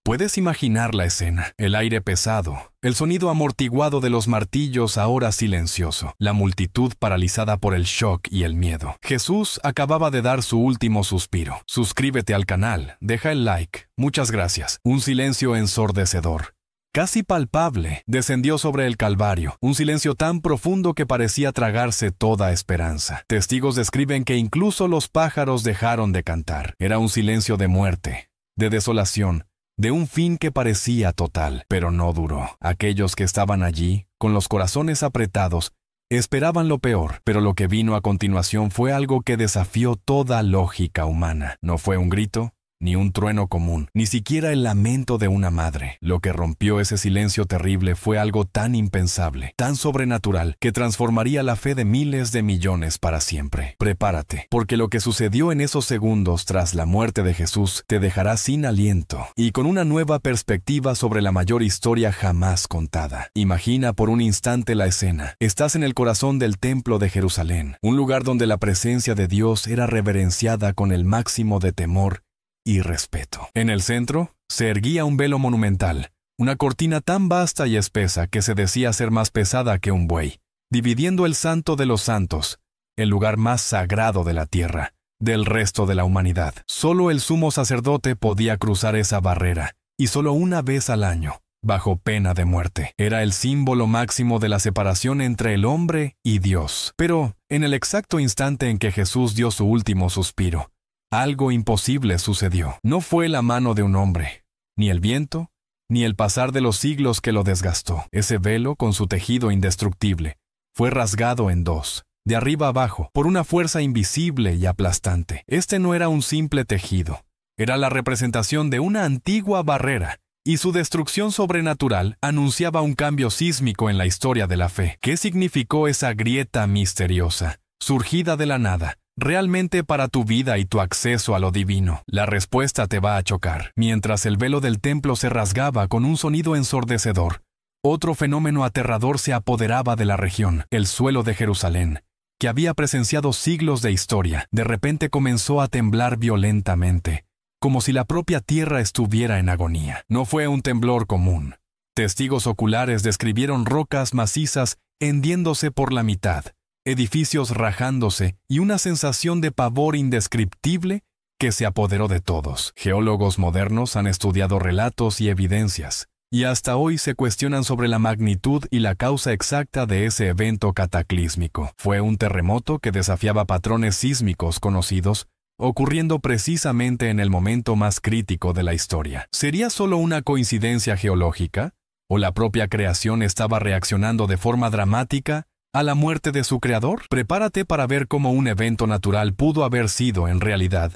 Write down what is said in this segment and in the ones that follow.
Puedes imaginar la escena, el aire pesado, el sonido amortiguado de los martillos ahora silencioso, la multitud paralizada por el shock y el miedo. Jesús acababa de dar su último suspiro. Suscríbete al canal, deja el like. Muchas gracias. Un silencio ensordecedor, casi palpable, descendió sobre el Calvario, un silencio tan profundo que parecía tragarse toda esperanza. Testigos describen que incluso los pájaros dejaron de cantar. Era un silencio de muerte, de desolación, de un fin que parecía total, pero no duró. Aquellos que estaban allí, con los corazones apretados, esperaban lo peor, pero lo que vino a continuación fue algo que desafió toda lógica humana. No fue un grito, ni un trueno común, ni siquiera el lamento de una madre. Lo que rompió ese silencio terrible fue algo tan impensable, tan sobrenatural, que transformaría la fe de miles de millones para siempre. Prepárate, porque lo que sucedió en esos segundos tras la muerte de Jesús te dejará sin aliento y con una nueva perspectiva sobre la mayor historia jamás contada. Imagina por un instante la escena. Estás en el corazón del templo de Jerusalén, un lugar donde la presencia de Dios era reverenciada con el máximo de temor y respeto. En el centro se erguía un velo monumental, una cortina tan vasta y espesa que se decía ser más pesada que un buey, dividiendo el santo de los santos, el lugar más sagrado de la tierra, del resto de la humanidad. Solo el sumo sacerdote podía cruzar esa barrera, y solo una vez al año, bajo pena de muerte. Era el símbolo máximo de la separación entre el hombre y Dios. Pero, en el exacto instante en que Jesús dio su último suspiro, algo imposible sucedió. No fue la mano de un hombre, ni el viento, ni el pasar de los siglos que lo desgastó. Ese velo, con su tejido indestructible, fue rasgado en dos, de arriba abajo, por una fuerza invisible y aplastante. Este no era un simple tejido, era la representación de una antigua barrera, y su destrucción sobrenatural anunciaba un cambio sísmico en la historia de la fe. ¿Qué significó esa grieta misteriosa, surgida de la nada, realmente para tu vida y tu acceso a lo divino? La respuesta te va a chocar. Mientras el velo del templo se rasgaba con un sonido ensordecedor, otro fenómeno aterrador se apoderaba de la región. El suelo de Jerusalén, que había presenciado siglos de historia, de repente comenzó a temblar violentamente, como si la propia tierra estuviera en agonía. No fue un temblor común. Testigos oculares describieron rocas macizas hendiéndose por la mitad, edificios rajándose y una sensación de pavor indescriptible que se apoderó de todos. Geólogos modernos han estudiado relatos y evidencias, y hasta hoy se cuestionan sobre la magnitud y la causa exacta de ese evento cataclísmico. Fue un terremoto que desafiaba patrones sísmicos conocidos, ocurriendo precisamente en el momento más crítico de la historia. ¿Sería solo una coincidencia geológica? ¿O la propia creación estaba reaccionando de forma dramática a la muerte de su creador? Prepárate para ver cómo un evento natural pudo haber sido, en realidad,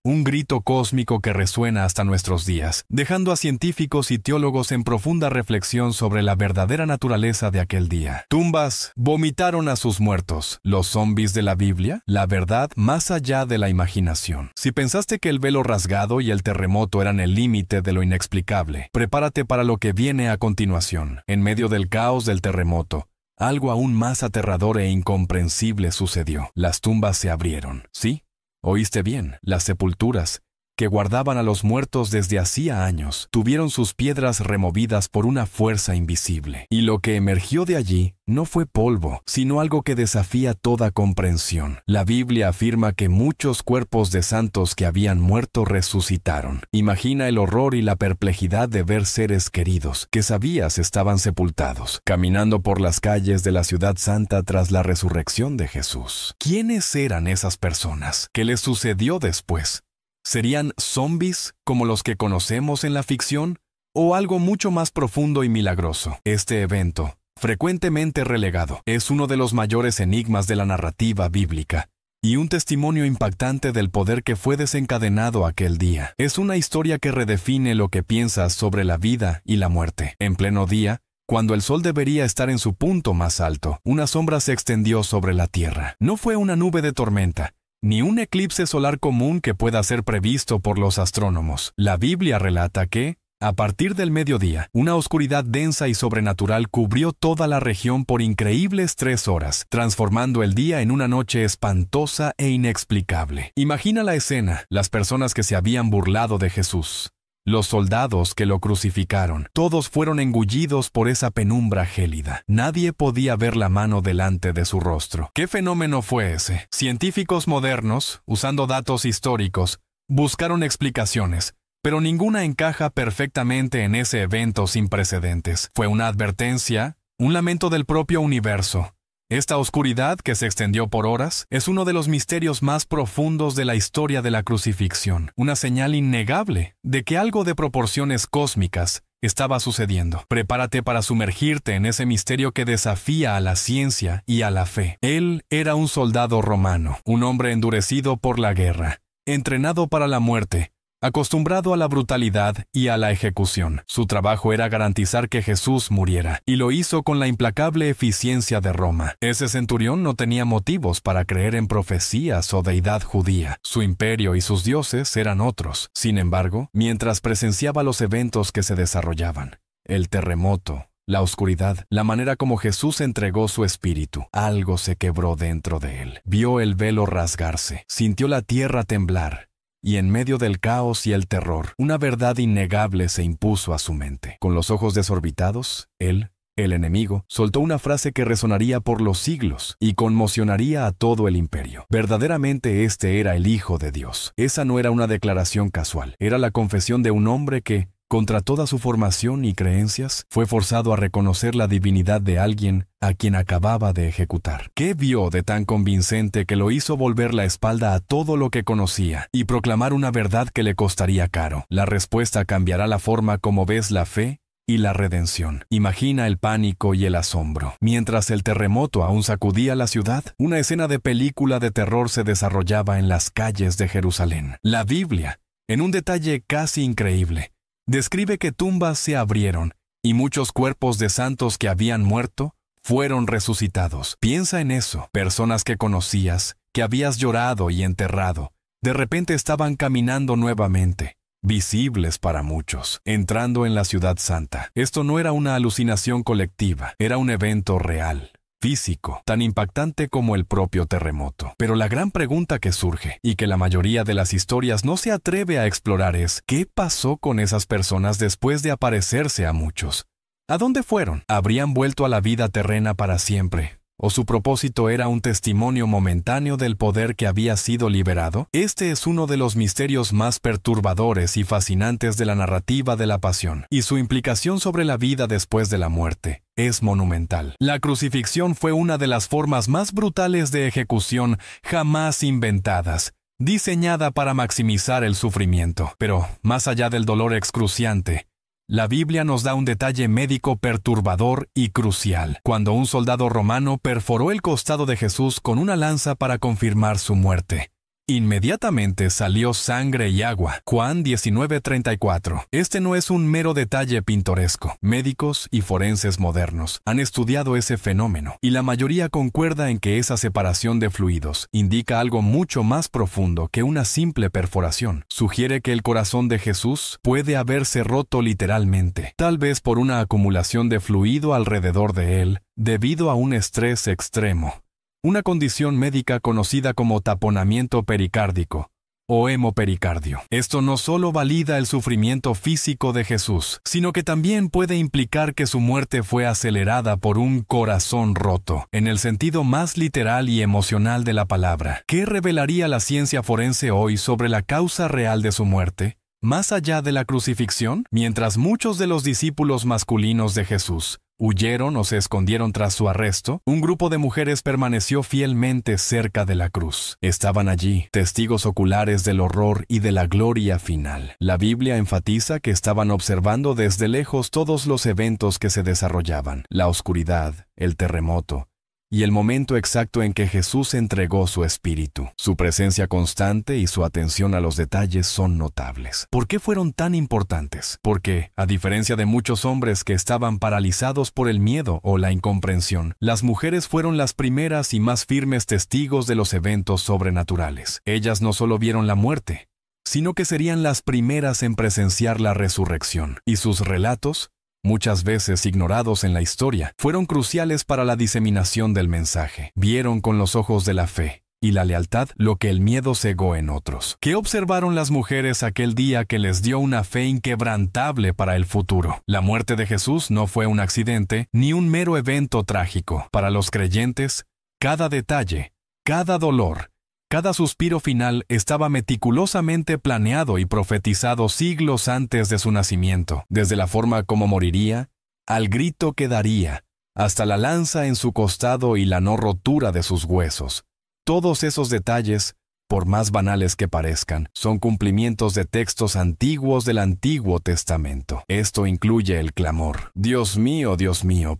un grito cósmico que resuena hasta nuestros días, dejando a científicos y teólogos en profunda reflexión sobre la verdadera naturaleza de aquel día. Tumbas vomitaron a sus muertos. Los zombies de la Biblia, la verdad más allá de la imaginación. Si pensaste que el velo rasgado y el terremoto eran el límite de lo inexplicable, prepárate para lo que viene a continuación. En medio del caos del terremoto, algo aún más aterrador e incomprensible sucedió. Las tumbas se abrieron. ¿Sí? Oíste bien. Las sepulturas, que guardaban a los muertos desde hacía años, tuvieron sus piedras removidas por una fuerza invisible. Y lo que emergió de allí no fue polvo, sino algo que desafía toda comprensión. La Biblia afirma que muchos cuerpos de santos que habían muerto resucitaron. Imagina el horror y la perplejidad de ver seres queridos, que sabías estaban sepultados, caminando por las calles de la ciudad santa tras la resurrección de Jesús. ¿Quiénes eran esas personas? ¿Qué les sucedió después? ¿Serían zombies como los que conocemos en la ficción? ¿O algo mucho más profundo y milagroso? Este evento, frecuentemente relegado, es uno de los mayores enigmas de la narrativa bíblica, y un testimonio impactante del poder que fue desencadenado aquel día. Es una historia que redefine lo que piensas sobre la vida y la muerte. En pleno día, cuando el sol debería estar en su punto más alto, una sombra se extendió sobre la tierra. No fue una nube de tormenta, ni un eclipse solar común que pueda ser previsto por los astrónomos. La Biblia relata que, a partir del mediodía, una oscuridad densa y sobrenatural cubrió toda la región por increíbles 3 horas, transformando el día en una noche espantosa e inexplicable. Imagina la escena: las personas que se habían burlado de Jesús, los soldados que lo crucificaron, todos fueron engullidos por esa penumbra gélida. Nadie podía ver la mano delante de su rostro. ¿Qué fenómeno fue ese? Científicos modernos, usando datos históricos, buscaron explicaciones, pero ninguna encaja perfectamente en ese evento sin precedentes. Fue una advertencia, un lamento del propio universo. Esta oscuridad, que se extendió por horas, es uno de los misterios más profundos de la historia de la crucifixión, una señal innegable de que algo de proporciones cósmicas estaba sucediendo. Prepárate para sumergirte en ese misterio que desafía a la ciencia y a la fe. Él era un soldado romano, un hombre endurecido por la guerra, entrenado para la muerte, acostumbrado a la brutalidad y a la ejecución. Su trabajo era garantizar que Jesús muriera, y lo hizo con la implacable eficiencia de Roma. Ese centurión no tenía motivos para creer en profecías o deidad judía. Su imperio y sus dioses eran otros. Sin embargo, mientras presenciaba los eventos que se desarrollaban, el terremoto, la oscuridad, la manera como Jesús entregó su espíritu, algo se quebró dentro de él. Vio el velo rasgarse, sintió la tierra temblar, y en medio del caos y el terror, una verdad innegable se impuso a su mente. Con los ojos desorbitados, él, el enemigo, soltó una frase que resonaría por los siglos y conmocionaría a todo el imperio. Verdaderamente este era el Hijo de Dios. Esa no era una declaración casual, era la confesión de un hombre que, contra toda su formación y creencias, fue forzado a reconocer la divinidad de alguien a quien acababa de ejecutar. ¿Qué vio de tan convincente que lo hizo volver la espalda a todo lo que conocía y proclamar una verdad que le costaría caro? La respuesta cambiará la forma como ves la fe y la redención. Imagina el pánico y el asombro. Mientras el terremoto aún sacudía la ciudad, una escena de película de terror se desarrollaba en las calles de Jerusalén. La Biblia, en un detalle casi increíble, describe que tumbas se abrieron y muchos cuerpos de santos que habían muerto fueron resucitados. Piensa en eso. Personas que conocías, que habías llorado y enterrado, de repente estaban caminando nuevamente, visibles para muchos, entrando en la ciudad santa. Esto no era una alucinación colectiva, era un evento real, físico, tan impactante como el propio terremoto. Pero la gran pregunta que surge, y que la mayoría de las historias no se atreve a explorar, es ¿qué pasó con esas personas después de aparecerse a muchos? ¿A dónde fueron? ¿Habrían vuelto a la vida terrena para siempre? ¿O su propósito era un testimonio momentáneo del poder que había sido liberado? Este es uno de los misterios más perturbadores y fascinantes de la narrativa de la pasión, y su implicación sobre la vida después de la muerte es monumental. La crucifixión fue una de las formas más brutales de ejecución jamás inventadas, diseñada para maximizar el sufrimiento. Pero, más allá del dolor excruciante, la Biblia nos da un detalle médico perturbador y crucial, cuando un soldado romano perforó el costado de Jesús con una lanza para confirmar su muerte. Inmediatamente salió sangre y agua. Juan 19:34. Este no es un mero detalle pintoresco. Médicos y forenses modernos han estudiado ese fenómeno, y la mayoría concuerda en que esa separación de fluidos indica algo mucho más profundo que una simple perforación. Sugiere que el corazón de Jesús puede haberse roto literalmente, tal vez por una acumulación de fluido alrededor de él, debido a un estrés extremo. Una condición médica conocida como taponamiento pericárdico o hemopericardio. Esto no solo valida el sufrimiento físico de Jesús, sino que también puede implicar que su muerte fue acelerada por un corazón roto, en el sentido más literal y emocional de la palabra. ¿Qué revelaría la ciencia forense hoy sobre la causa real de su muerte? Más allá de la crucifixión, mientras muchos de los discípulos masculinos de Jesús huyeron o se escondieron tras su arresto, un grupo de mujeres permaneció fielmente cerca de la cruz. Estaban allí, testigos oculares del horror y de la gloria final. La Biblia enfatiza que estaban observando desde lejos todos los eventos que se desarrollaban: la oscuridad, el terremoto, y el momento exacto en que Jesús entregó su espíritu. Su presencia constante y su atención a los detalles son notables. ¿Por qué fueron tan importantes? Porque, a diferencia de muchos hombres que estaban paralizados por el miedo o la incomprensión, las mujeres fueron las primeras y más firmes testigos de los eventos sobrenaturales. Ellas no solo vieron la muerte, sino que serían las primeras en presenciar la resurrección, y sus relatos, muchas veces ignorados en la historia, fueron cruciales para la diseminación del mensaje. Vieron con los ojos de la fe, y la lealtad lo que el miedo cegó en otros. ¿Qué observaron las mujeres aquel día que les dio una fe inquebrantable para el futuro? La muerte de Jesús no fue un accidente ni un mero evento trágico. Para los creyentes, cada detalle, cada dolor, cada suspiro final estaba meticulosamente planeado y profetizado siglos antes de su nacimiento, desde la forma como moriría, al grito que daría, hasta la lanza en su costado y la no rotura de sus huesos. Todos esos detalles, por más banales que parezcan, son cumplimientos de textos antiguos del Antiguo Testamento. Esto incluye el clamor: Dios mío,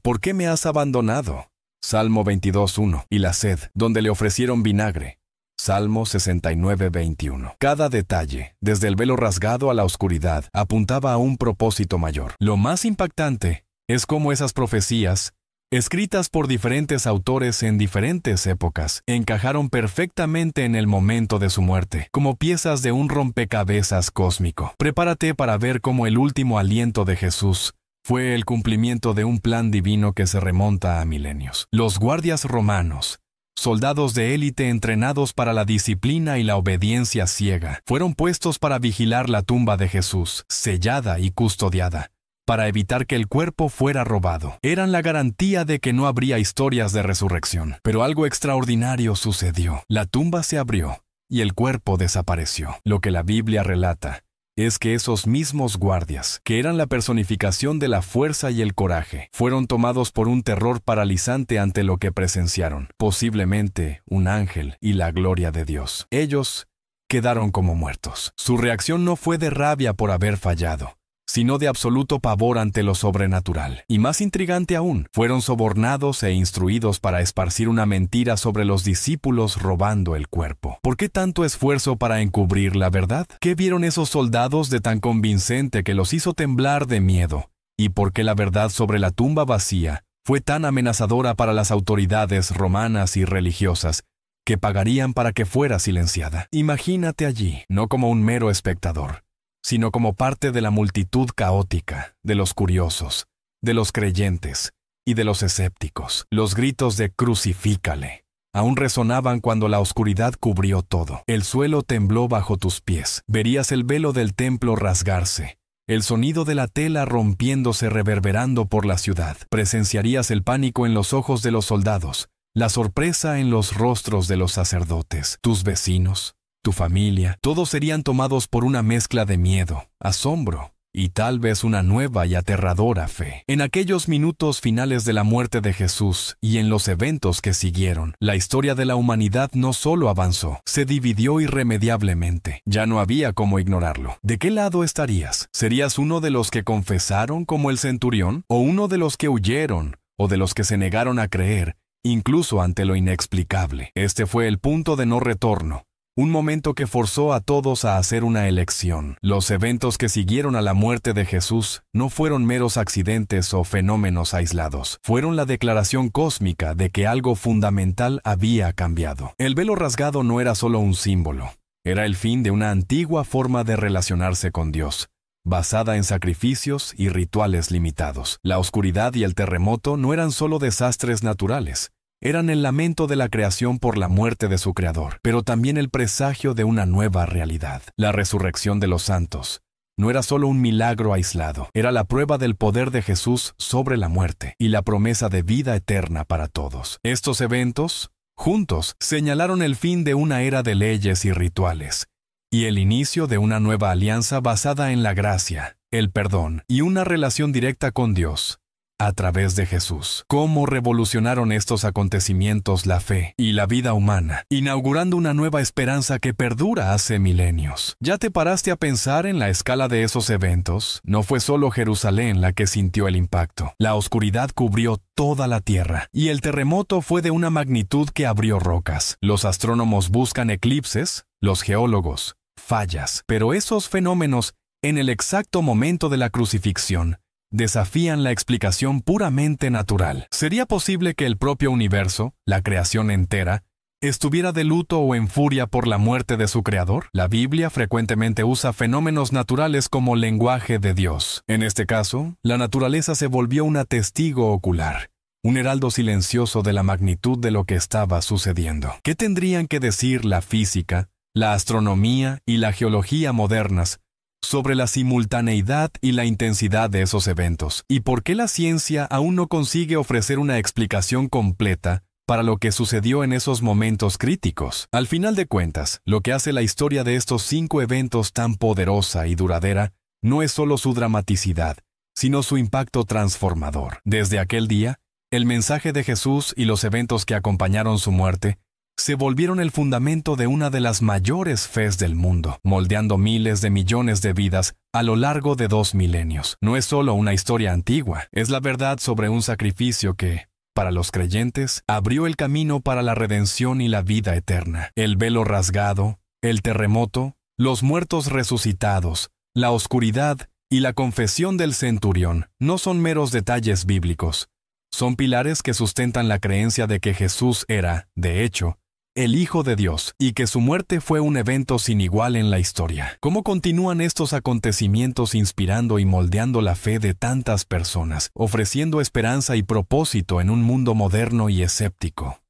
¿por qué me has abandonado? Salmo 22:1. Y la sed, donde le ofrecieron vinagre. Salmo 69:21. Cada detalle, desde el velo rasgado a la oscuridad, apuntaba a un propósito mayor. Lo más impactante es cómo esas profecías, escritas por diferentes autores en diferentes épocas, encajaron perfectamente en el momento de su muerte, como piezas de un rompecabezas cósmico. Prepárate para ver cómo el último aliento de Jesús fue el cumplimiento de un plan divino que se remonta a milenios. Los guardias romanos, soldados de élite entrenados para la disciplina y la obediencia ciega, fueron puestos para vigilar la tumba de Jesús, sellada y custodiada, para evitar que el cuerpo fuera robado. Eran la garantía de que no habría historias de resurrección. Pero algo extraordinario sucedió. La tumba se abrió y el cuerpo desapareció. Lo que la Biblia relata es que esos mismos guardias, que eran la personificación de la fuerza y el coraje, fueron tomados por un terror paralizante ante lo que presenciaron, posiblemente un ángel y la gloria de Dios. Ellos quedaron como muertos. Su reacción no fue de rabia por haber fallado, sino de absoluto pavor ante lo sobrenatural. Y más intrigante aún, fueron sobornados e instruidos para esparcir una mentira sobre los discípulos robando el cuerpo. ¿Por qué tanto esfuerzo para encubrir la verdad? ¿Qué vieron esos soldados de tan convincente que los hizo temblar de miedo? ¿Y por qué la verdad sobre la tumba vacía fue tan amenazadora para las autoridades romanas y religiosas que pagarían para que fuera silenciada? Imagínate allí, no como un mero espectador, sino como parte de la multitud caótica, de los curiosos, de los creyentes y de los escépticos. Los gritos de «crucifícale» aún resonaban cuando la oscuridad cubrió todo. El suelo tembló bajo tus pies. Verías el velo del templo rasgarse, el sonido de la tela rompiéndose reverberando por la ciudad. Presenciarías el pánico en los ojos de los soldados, la sorpresa en los rostros de los sacerdotes. Tus vecinos, tu familia, todos serían tomados por una mezcla de miedo, asombro y tal vez una nueva y aterradora fe. En aquellos minutos finales de la muerte de Jesús y en los eventos que siguieron, la historia de la humanidad no solo avanzó, se dividió irremediablemente. Ya no había cómo ignorarlo. ¿De qué lado estarías? ¿Serías uno de los que confesaron como el centurión? ¿O uno de los que huyeron? ¿O de los que se negaron a creer, incluso ante lo inexplicable? Este fue el punto de no retorno. Un momento que forzó a todos a hacer una elección. Los eventos que siguieron a la muerte de Jesús no fueron meros accidentes o fenómenos aislados. Fueron la declaración cósmica de que algo fundamental había cambiado. El velo rasgado no era solo un símbolo. Era el fin de una antigua forma de relacionarse con Dios, basada en sacrificios y rituales limitados. La oscuridad y el terremoto no eran solo desastres naturales. Eran el lamento de la creación por la muerte de su creador, pero también el presagio de una nueva realidad. La resurrección de los santos no era solo un milagro aislado, era la prueba del poder de Jesús sobre la muerte y la promesa de vida eterna para todos. Estos eventos, juntos, señalaron el fin de una era de leyes y rituales, y el inicio de una nueva alianza basada en la gracia, el perdón y una relación directa con Dios a través de Jesús. ¿Cómo revolucionaron estos acontecimientos la fe y la vida humana, inaugurando una nueva esperanza que perdura hace milenios? ¿Ya te paraste a pensar en la escala de esos eventos? No fue solo Jerusalén la que sintió el impacto. La oscuridad cubrió toda la tierra, y el terremoto fue de una magnitud que abrió rocas. Los astrónomos buscan eclipses, los geólogos fallas, pero esos fenómenos, en el exacto momento de la crucifixión, desafían la explicación puramente natural. ¿Sería posible que el propio universo, la creación entera, estuviera de luto o en furia por la muerte de su creador? La Biblia frecuentemente usa fenómenos naturales como lenguaje de Dios. En este caso, la naturaleza se volvió una testigo ocular. un heraldo silencioso de la magnitud de lo que estaba sucediendo. ¿Qué tendrían que decir la física, la astronomía y la geología modernas sobre la simultaneidad y la intensidad de esos eventos? ¿Y por qué la ciencia aún no consigue ofrecer una explicación completa para lo que sucedió en esos momentos críticos? Al final de cuentas, lo que hace la historia de estos 5 eventos tan poderosa y duradera no es solo su dramaticidad, sino su impacto transformador. Desde aquel día, el mensaje de Jesús y los eventos que acompañaron su muerte se volvieron el fundamento de una de las mayores fes del mundo, moldeando miles de millones de vidas a lo largo de 2 milenios. No es solo una historia antigua, es la verdad sobre un sacrificio que, para los creyentes, abrió el camino para la redención y la vida eterna. El velo rasgado, el terremoto, los muertos resucitados, la oscuridad y la confesión del centurión no son meros detalles bíblicos. Son pilares que sustentan la creencia de que Jesús era, de hecho, el Hijo de Dios, y que su muerte fue un evento sin igual en la historia. ¿Cómo continúan estos acontecimientos inspirando y moldeando la fe de tantas personas, ofreciendo esperanza y propósito en un mundo moderno y escéptico?